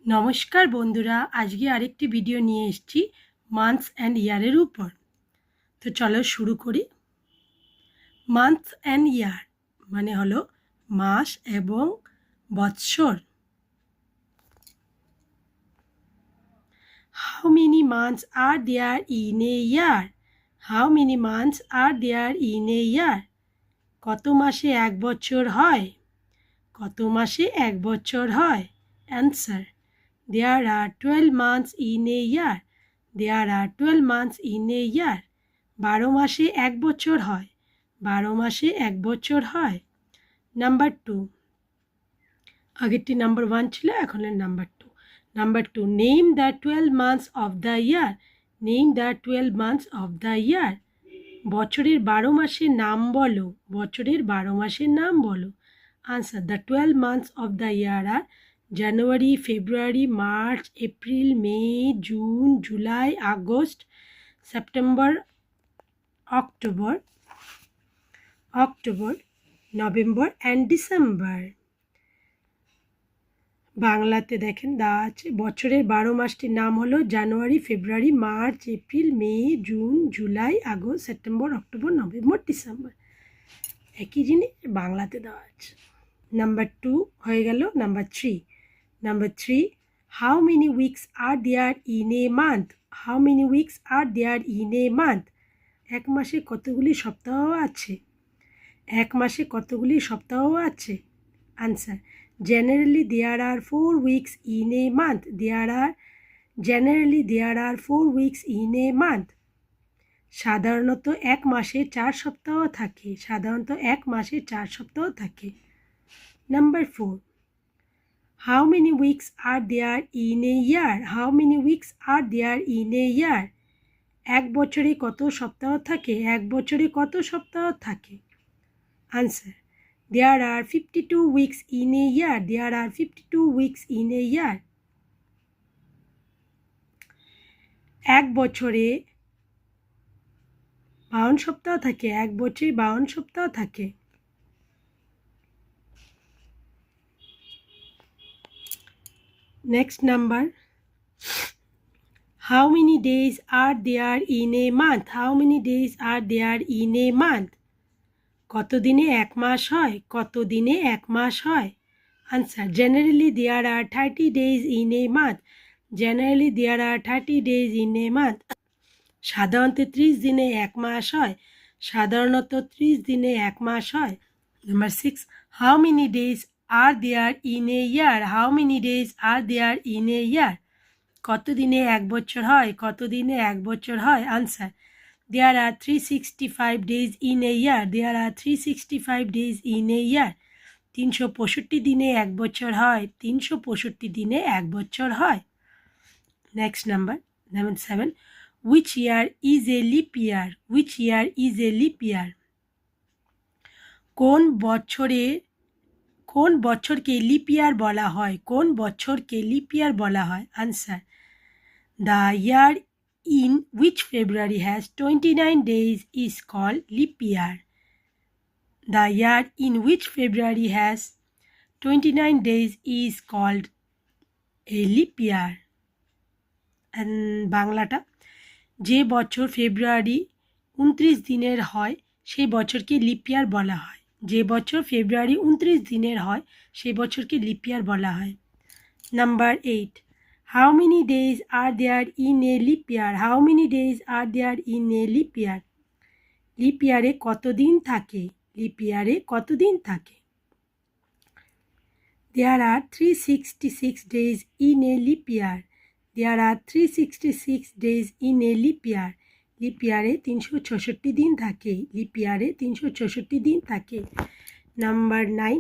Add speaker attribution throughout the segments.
Speaker 1: নমস্কার বন্ধুরা, আজকে আরেকটি ভিডিও নিয়ে এসেছি মান্থস অ্যান্ড ইয়ারের উপর। তো চলো শুরু করি। মান্থস অ্যান্ড ইয়ার মানে হলো মাস এবং বৎসর। How many months are there in a year? How many months are there in a year? কত মাসে এক বছর হয়? কত মাসে এক বছর হয়? Answer: There are 12 months in a year. There are 12 months in a year. 12 মাসে এক বছর হয়। 12 মাসে এক বছর হয়। নাম্বার 2, আগেরটি নাম্বার 1 ছিল, এখন number 2। Number 2, name the 12 months of the year. Name the 12 months of the ইয়ার। বছরের 12 মাসের নাম বলো। বছরের 12 মাসের নাম বলো। Answer: the 12 months of the year are January, February, March, April, May, June, July, August, September, October, November and December. বাংলাতে দেখেন দেওয়া আছে, বছরের 12 মাসটির নাম হলো জানুয়ারি, ফেব্রুয়ারি, মার্চ, এপ্রিল, মে, June, July, August, September, October, নভেম্বর, ডিসেম্বর। একই জিনিস বাংলাতে দেওয়া আছে। নাম্বার 2 হয়ে গেল। Number 3, how many weeks are there in a month? How many weeks are there in a month? এক মাসে কতগুলি সপ্তাহ আছে? এক মাসে কতগুলি সপ্তাহ আছে? Answer: generally there are 4 weeks in a month. There are 4 weeks in a month. সাধারণত এক মাসে 4 সপ্তাহ থাকে। সাধারণত এক মাসে 4 সপ্তাহ থাকে। Number 4, how many weeks are there in a year? How many weeks are there in a year? এক বছরে কত সপ্তাহ থাকে? এক বছরে কত সপ্তাহ থাকে? Answer: there are 52 weeks in a year. There are 52 weeks in a year. এক বছরে 52 সপ্তাহ থাকে। এক বছরে 52 সপ্তাহ থাকে। Next number, how many days are there in a month? How many days are there in a month? কত দিনে এক মাস হয়? কত দিনে এক মাস হয়? Answer: generally there are 30 days in a month. Generally there are 30 days in a month. সাধারণত 30 দিনে এক মাস হয়। সাধারণত 30 দিনে এক মাস হয়। Number 6, how many days are there in a year? How many days are there in a year? কত দিনে এক বছর হয়? কত দিনে এক বছর হয়? Answer: there are 365 days in a year. There are 365 days in a year. 365 দিনে এক বছর হয়। 365 দিনে এক বছর হয়। Next number 7, which year is a leap year? Which year is a leap year? কোন বছরকে লিপ ইয়ার বলা হয়? কোন বছরকে লিপ ইয়ার বলা হয়? Answer: the year in which February has 29 days is called leap year. The year in which February has 29 days is called a leap year. And বাংলাটা, যে বছর ফেব্রুয়ারি 29 দিনের হয় সেই বছরকে লিপ ইয়ার বলা হয়। যে বছর ফেব্রুয়ারি 29 দিনের হয় সেই বছরকে লিপ ইয়ার বলা হয়। Number 8, how many days are there in a leap year? How many days are there in a leap year? Leap ইয়ারে কতদিন থাকে? লিপ ইয়ারে কতদিন থাকে? There are 366 days in a leap year. There are 366 days in a leap year. Leap ইয়ারে 366 দিন থাকে। Leap ইয়ারে 366 দিন থাকে। Number 9,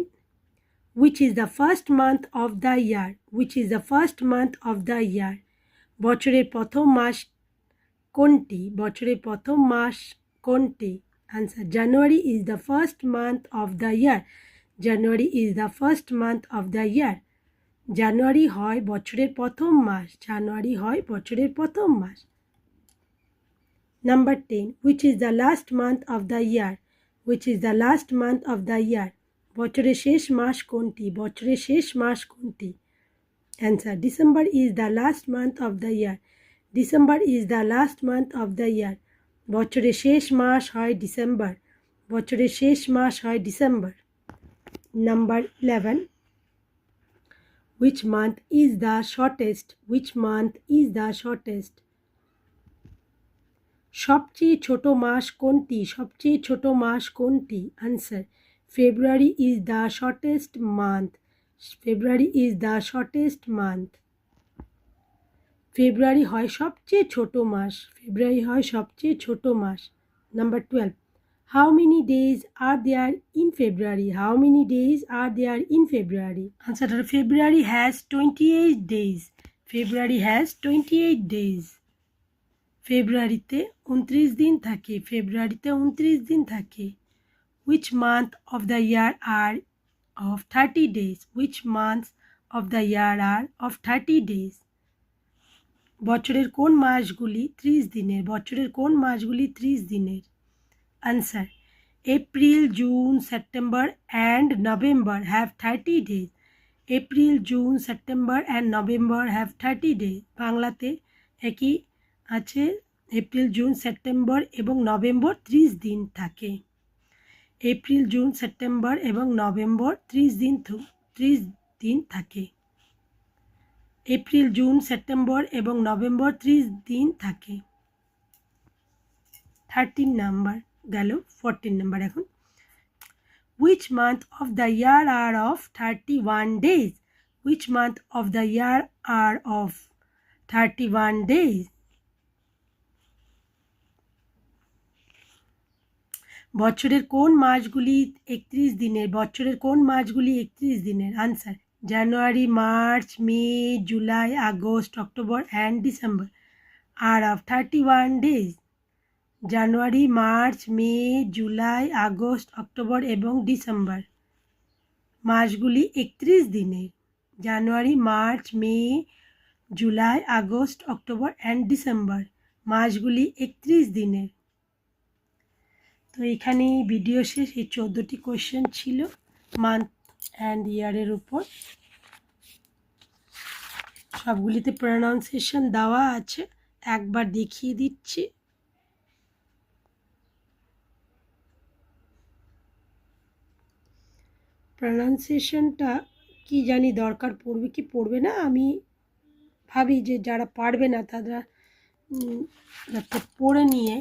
Speaker 1: which is the first month of the year? Which is the first month of the year? বছরের প্রথম মাস কোনটি? বছরের প্রথম মাস কোনটি? Answer: January is the first month of the year. January is the first month of the year. জানুয়ারি হয় বছরের প্রথম মাস। জানুয়ারি হয় বছরের প্রথম মাস। Number 10, which is the last month of the year? Which is the last month of the year? বছরের শেষ মাস কোনটি? বছরের শেষ মাস কোনটি? Answer. December is the last month of the year. December is the last month of the year. বছরের শেষ মাস হয় December. বছরের শেষ মাস হয় December. Number 11. Which month is the shortest? Which month is the shortest? সবচেয়ে ছোট মাস কোনটি? সবচেয়ে ছোট মাস কোনটি? Answer. February is the shortest month. February is the shortest month. ফেব্রুয়ারি হয় সবচেয়ে ছোট মাস। ফেব্রুয়ারি হয় সবচেয়ে ছোট মাস। Number 12. How many days are there in February? How many days are there in February? Answer. February has 28 days. February has 28 days. ফেব্রুয়ারিতে 29 দিন থাকে। ফেব্রুয়ারিতে 29 দিন থাকে। Which month of the year are of 30 days? Which months of the year are of 30 days? বছরের কোন মাসগুলি 30 দিনের? বছরের কোন মাসগুলি 30 দিনের? Answer. April, June, September and November have 30 days. April, June, September and November have 30 days. বাংলাতে একই আছে। April, June, September এবং নভেম্বর 30 দিন থাকে। এপ্রিল, জুন, সেপ্টেম্বর এবং নভেম্বর 30 দিন থাকে। এপ্রিল, জুন, সেপ্টেম্বর এবং নভেম্বর 30 দিন থাকে। 13 নাম্বার গেল। 14 নাম্বার এখন। Which month of the year are of 31 days? Which month of the year are of 31 days? বছরের কোন মাসগুলি 31 দিনের? বছরের কোন মাসগুলি 31 দিনের? Answer. January, March, May, July, August, October and December are of 31 days. জানুয়ারি, মার্চ, মে, জুলাই, আগস্ট, অক্টোবর এবং ডিসেম্বর মাসগুলি 31 দিনের। জানুয়ারি, March, May, July, August, October and ডিসেম্বর মাসগুলি 31 দিনের। তো এখানেই ভিডিও শেষ। এই 14টি কোয়েশ্চেন ছিল মান্থ অ্যান্ড ইয়ারের উপর। সবগুলিতে প্রনাউন্সিয়েশন দেওয়া আছে, একবার দেখিয়ে দিচ্ছি। প্রনাউন্সিয়েশনটা কি জানি দরকার পড়বে কি পড়বে না, আমি ভাবি যে যারা পারবে না তারা যাতে পড়ে নিয়ে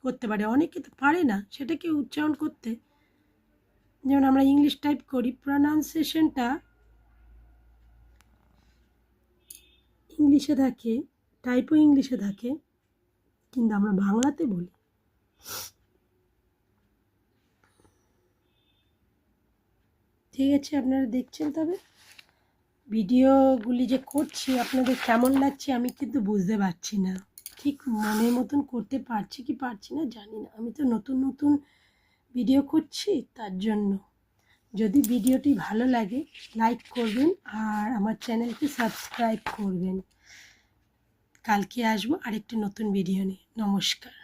Speaker 1: করতে পারে। অনেকে তো পারে না সেটাকে উচ্চারণ করতে, যেমন আমরা ইংলিশ টাইপ করি, প্রনাউন্সিয়েশনটা ইংলিশে থাকে, টাইপও ইংলিশে থাকে, কিন্তু আমরা বাংলাতে বলি। ঠিক আছে, আপনারা দেখছেন। তবে ভিডিওগুলি যে করছি আপনাদের কেমন লাগছে আমি কিন্তু বুঝতে পারছি না, ঠিক মনের মতন করতে পারছি কি পারছি না জানি না। আমি তো নতুন নতুন ভিডিও করছি, তার জন্য। যদি ভিডিওটি ভালো লাগে লাইক করবেন আর আমার চ্যানেলকে সাবস্ক্রাইব করবেন। কালকে আসবো আরেকটি নতুন ভিডিও নিয়ে। নমস্কার।